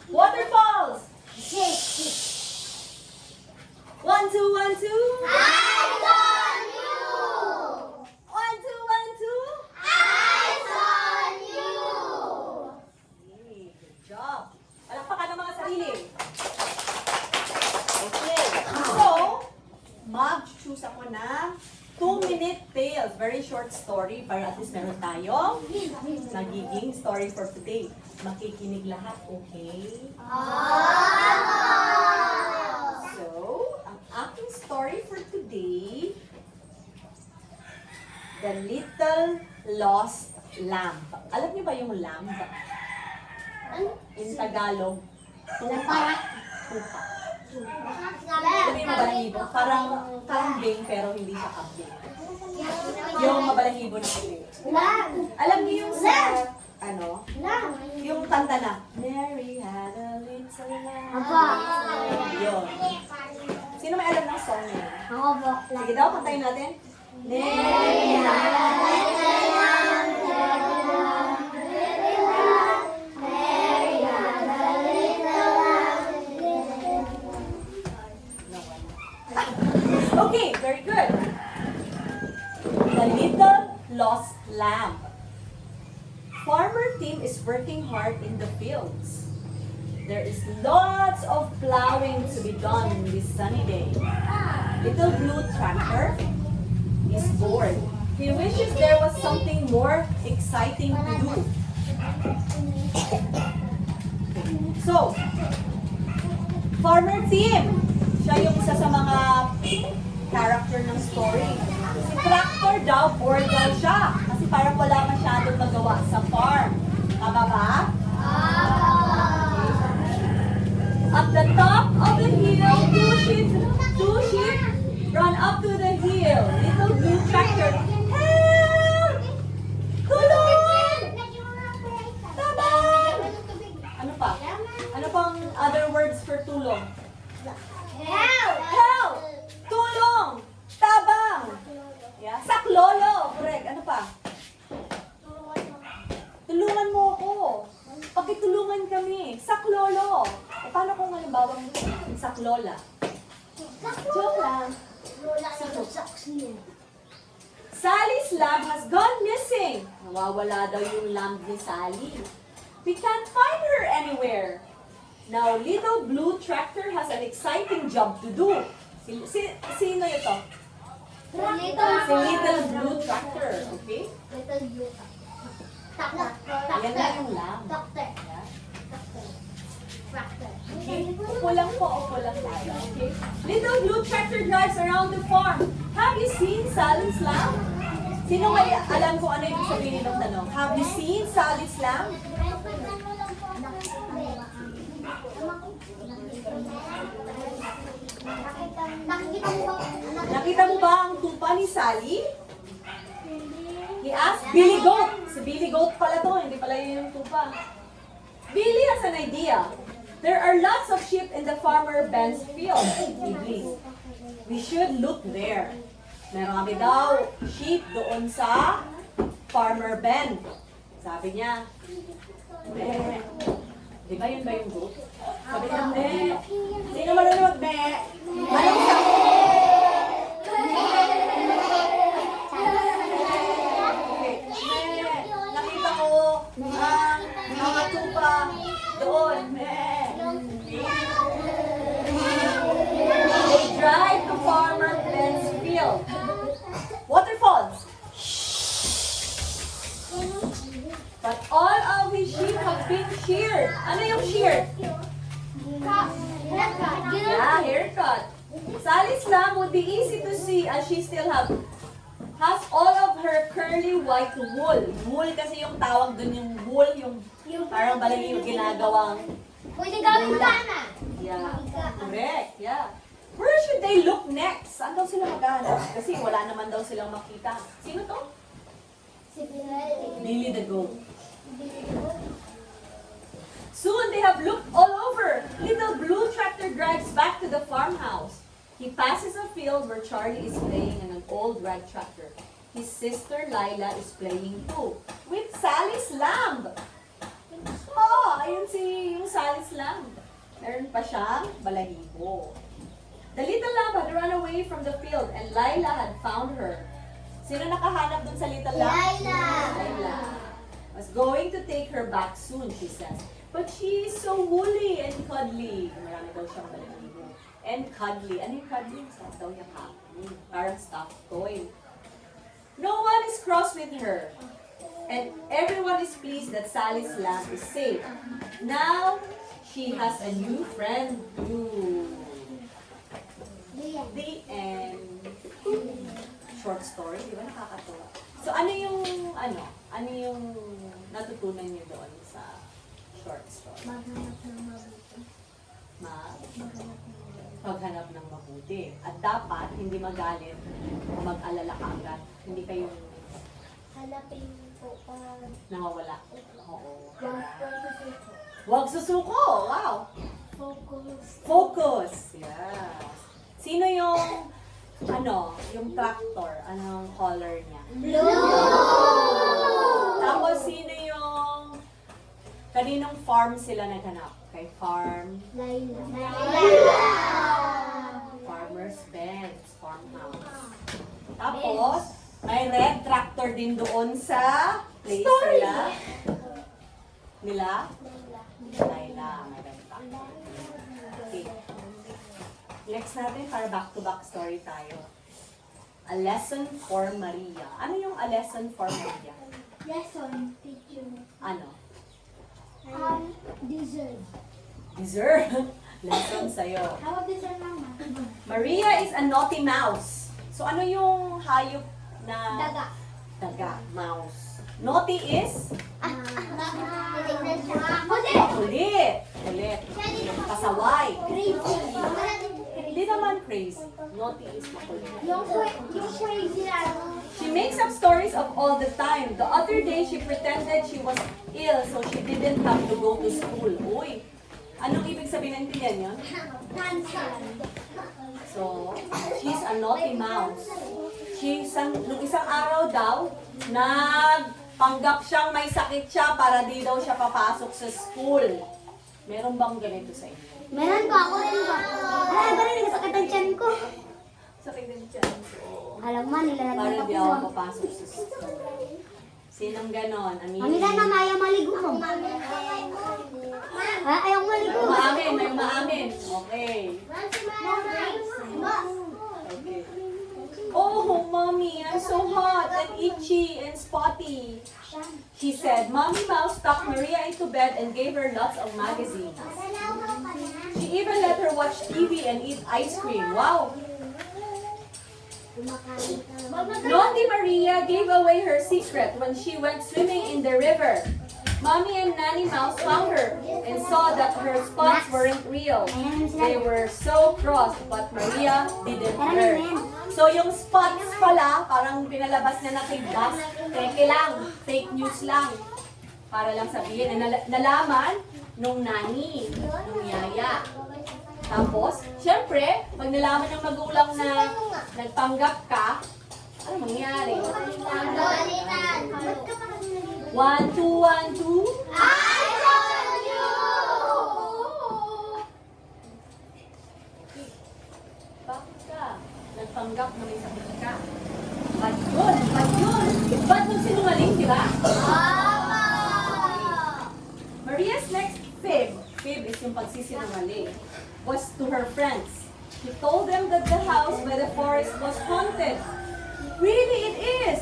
Waterfalls. 1, 2, 1, 2. Eyes on you! 1, 2, 1, 2. Eyes on you! Okay, good job. Palakpakan ng mga sarili. Okay. So, mag-choose ako ng 2-minute tales. Very short story para at least meron tayong nagiging story for today. Makikinig lahat, okay? So, ang aking story for today, The Little Lost Lamb. Alam niyo ba yung lamb? In Tagalog, tupa. Tupa. Ano yung mabalahibo? Parang kambing pero hindi siya kambing. Yung mabalahibo na puti. Alam niyo yung sa, ano? Yung kanta na, Mary had a little lamb. Yun. Sino may alam ng song na yun? Sige daw, kantayin natin. Mary had a little lamb. Mary had a little Okay, very good. The Little Lost Lamb. Farmer Tim is working hard in the fields. There is lots of plowing to be done this sunny day. Little Blue Tractor is bored. He wishes there was something more exciting to do. So, Farmer Tim, siya yung isa sa mga character ng story. Si Tractor daw, bored daw siya. Kasi parang wala masyadong magawa sa farm. Tama ba? At the top of the hill, two sheep run up to the hill. Little Blue Tractor, help! Tulong! Tabang! Ano pa? Ano pang other words for tulong? Help! Tulong! Tabang! Yeah. Saklolo! Correct. Ano pa? Tulungan mo ako. Pakitulungan kami. Saklolo. E paano kung halimbawa saklola? Joke lang. Sally's lamb has gone missing. Nawawala daw yung lamb ni Sally. We can't find her anywhere. Now, Little Blue Tractor has an exciting job to do. Sino ito? Si Little Blue Tractor, okay? Yan na yung lamb. Yeah. Okay? Upo lang po, upo lang tayo, okay? Little Blue Tractor drives around the farm. Have you seen Sally's lamb? Sino may alam kung ano yung sabihin ng tanong? Have you seen Sally's lamb? Nakita mo ba ang tupa ni Sally? He asked Billy Goat. Si Billy Goat pala to, hindi pala yun yung tupa. Billy has an idea. There are lots of sheep in the farmer Ben's field. We should look there. Meron kami daw sheep doon sa Farmer Ben. Sabi niya, "Be." Di ba yun ba yung goat? Sabi niya, "Be." Sino marunong be? Anong sabi? Okay. Be. Nakita ko ang mga tupa doon. Be. They drive to Farmer Ben's field. Waterfalls. But all of his sheep have been sheared. Ano yung sheared? Yeah, haircut. Sally's lamb would be easy to see as she still has all of her curly white wool. Wool kasi yung tawag dun yung wool, yung parang balay yung ginagawang Pwede gawin sana. yeah. Correct, yeah. Where should they look next? Saan daw sila maghanap? Kasi wala naman daw silang makita. Sino to? Billy the goat. Soon they have looked all over. Little Blue Tractor drives back to the farmhouse. He passes a field where Charlie is playing in an old red tractor. His sister Lila is playing too, with Sally's lamb. Oh, ayun yung Sally's lamp. Meron pa siyang balahibo. The little lamb had run away from the field and Lila had found her. Sino nakahanap dun sa little lamb? Lila. Lila. Was going to take her back soon, she says. But she is so woolly and cuddly. Marami daw siyang balahibo. And cuddly. Ano yung cuddly? Stuff daw yung parang stuffed toy. No one is cross with her. And everyone is pleased that Sally's lamb is safe. Now, she has a new friend too. The end. Short story, di ba? Nakakatuwa. So, ano yung natutunan niyo doon sa short story? Maghanap ng mabuti. At dapat, hindi magalit o mag-alala ka agad. Hindi kayong Hanapin po pag nawawala. Oo. susuko. Huwag susuko! Wow! Focus. Focus! Yeah. Sino yung, yung tractor? Anong color niya? Tapos, sino yung, kaninong farm sila naghanap? Kay farm, farmer's bench, farmhouse. Tapos, may red tractor din doon sa place nila. Laila, may red tractor. Okay. Next natin, para back-to-back story tayo. A lesson for Maria. Ano yung a lesson for Maria? Lesson, teacher. Ano? Deserve. Deserve. Lesson sa'yo. How about deserve, mama? Maria is a naughty mouse. So ano yung hayop na... Daga. Daga. Mouse. Naughty is? Kulit. Kulit. Pasaway. Crazy. Hindi naman crazy. Naughty is makulit. Yung crazy lang. She makes up stories of all the time. The other day, she pretended she was ill so she didn't have to go to school. Uy, anong ibig sabihin ng yan yun? So, she's a naughty mouse. Nung isang araw daw, nagpanggap siyang may sakit siya para di daw siya papasok sa school. Meron bang ganito sa inyo? Meron ko, ako rin ba? Alam ba rin, sakit ang tiyan ko. Sakit din siya. Alam mo, nilalagyan Para ako di sa... ako papasok sa school. Sinong ganon? Mami na naman, ayaw maligo mo. Ha? Ayaw maligo. Umaamin, may umaamin. Okay. Okay. Oh, mommy, I'm so hot and itchy and spotty. She said, Mommy Mouse tucked Maria into bed and gave her lots of magazines. She even let her watch TV and eat ice cream. Wow! Naughty Maria gave away her secret when she went swimming in the river. Mommy and Nanny Mouse found her and saw that her spots weren't real. They were so cross, but Maria didn't hurt. So yung spots pala, parang pinalabas niya na kay Bas, teke lang, fake news lang. Para lang sabihin, nalaman nung nani, nung yaya. Tapos, syempre, pag nalaman ng magulang na nagpanggap ka, ano mangyari? 1, 2, 1, 2. I told you! Bakit ka? Nagpanggap na may sakit ka. Ba't yun? Ba't yun? Ba't nung sinungaling, di ba? Maria's next fib is yung pagsisinungaling, was to her friends. She told them that the house by the forest was haunted. Really, it is!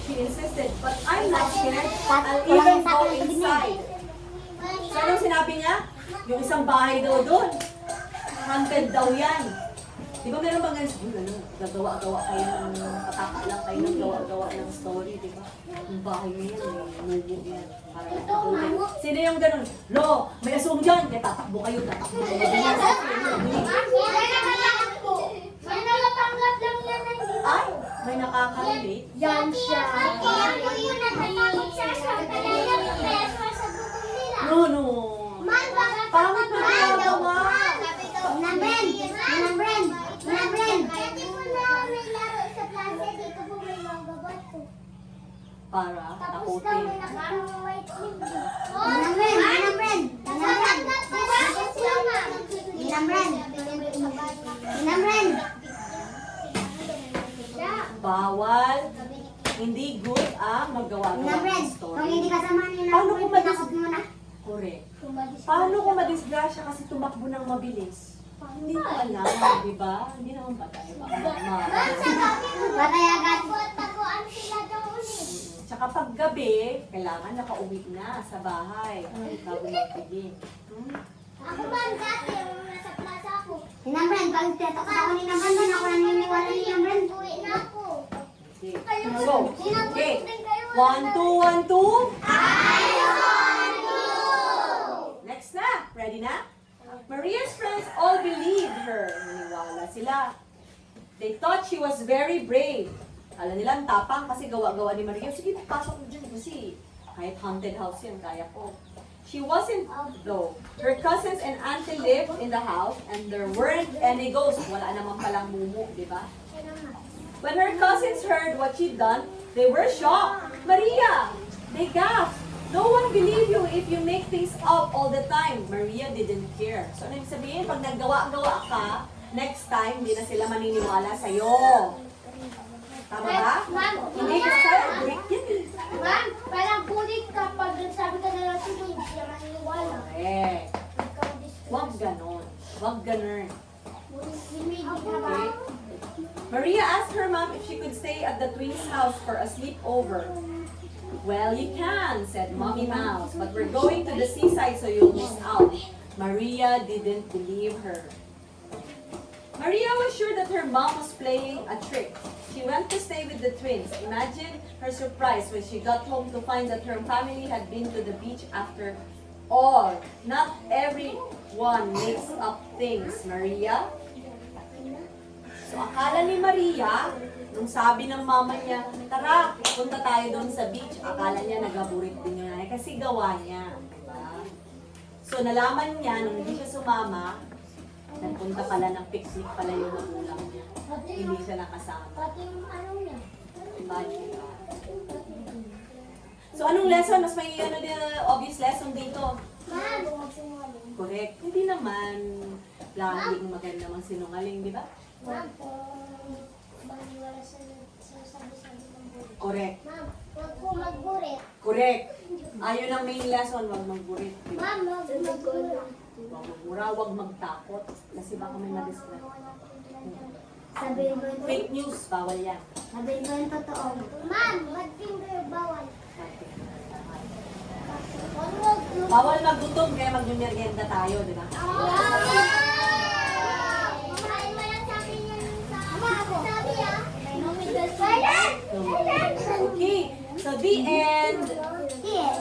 She insisted, but I'm not scared. I'll even go inside. So, anong sinabi niya? Yung isang bahay daw doon. Haunted daw yan. Di ba meron bang gagawa-gawa kayo ng pataka lang kayo ng gawa-gawa ng story, di ba? Yung bahay na yan, may mubo yan. Para natakutin. Sino yung ganun? Lo, may asong dyan, kaya tatakbo kayo. Ay, may nakaka-relate. Yan siya. Kaya po yun natatakot siya sa talagang preso sa bubong nila. No. Pangit na ginagawa. Kasi po na may laro sa klase, dito po may mga bato. Para Tapos daw takutin. may nakakang white lip. Manamren! Nasasagat ko ba? Hindi good ang maggawa-gawa Ninang Fred, ng kung story. hindi kasama ni Ninang Paano Fred, kung madis- pinakot mo na. Correct. Paano kung madisgrasya kasi tumakbo ng mabilis? Hindi ko alam, di ba? Hindi naman patay. Baka Ma'am, sa gabi mo. Patay agad. Taguan sila daw ulit. Tsaka pag gabi, kailangan nakauwi na sa bahay bago magpigil. Ako ma'am, dati yung nasa plaza ako. Ninang Fred, pag tetok ako ni Ninang Fred, doon ako naniniwala ni Ninang Fred. Uwi na ako. Okay. Kayo So, sinagot okay. din kayo. 1, 2, 1, 2. Ayaw! Next na. Ready na? Maria's friends all believed her. Naniwala sila. They thought she was very brave. Alam nila, ang tapang kasi gawa-gawa ni Maria. Sige, pasok mo dyan kasi kahit haunted house yan, kaya ko. She wasn't though. Her cousins and auntie lived in the house and there weren't any ghosts. Wala naman palang mumu, di ba? When her cousins heard what she'd done, they were shocked. Maria! They gasped. No one believe you if you make things up all the time. Maria didn't care. So, ano ibig sabihin? Pag naggawa-gawa ka, next time, hindi na sila maniniwala sa'yo. Tama ba? Ma'am, Hindi ka sa'yo. Break yan eh. Ma'am, parang bulit ka pag sabi ka na lang tuloy, hindi siya maniniwala. Correct. Huwag ganon. Huwag ganun. Okay? Maria asked her mom if she could stay at the twins' house for a sleepover. Well, you can, said Mommy Mouse, but we're going to the seaside so you'll miss out. Maria didn't believe her. Maria was sure that her mom was playing a trick. She went to stay with the twins. Imagine her surprise when she got home to find that her family had been to the beach after all. Not everyone makes up things, Maria. So, akala ni Maria, nung sabi ng mama niya, tara, punta tayo doon sa beach. Akala niya nagaburit din yun kasi gawa niya. Diba? So, nalaman niya, nung hindi siya sumama, nagpunta pala ng picnic pala yung magulang niya. Hindi siya nakasama. Pati yung ano niya. Imagine ka. So, anong lesson? Mas may obvious lesson dito. Ma'am, magsinungaling. Correct. Hindi naman laging maganda mang sinungaling, di ba? Ma'am, kung maniwala sa sabi-sabi ng burit. Correct. Ma'am, huwag po magburit. Correct. Ayun ang main lesson, wag magburit. Di ba? Ma'am, huwag magburit. Huwag magmura, wag magtakot. Kasi baka may madisconnect. Sabihin ko ito. Fake news, bawal yan. Sabihin ko yung totoo. Ma'am, mag-finger bawal. Bawal maggutom, kaya magmimerienda tayo, di ba? Kumain mo lang sa akin yan sa sabi ah. Silent! Okay, so the end. Here.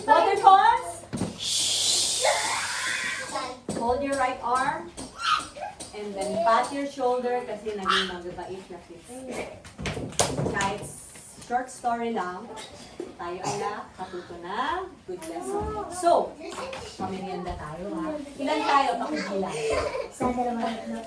Waterfalls. Hold your right arm. And then pat your shoulder kasi naging magabait na kiss. Kahit short story lang, tayo ay nakatuto na good lesson. So, pamerienda tayo ha. Ilan tayo pakibilang? Sa dalawa na.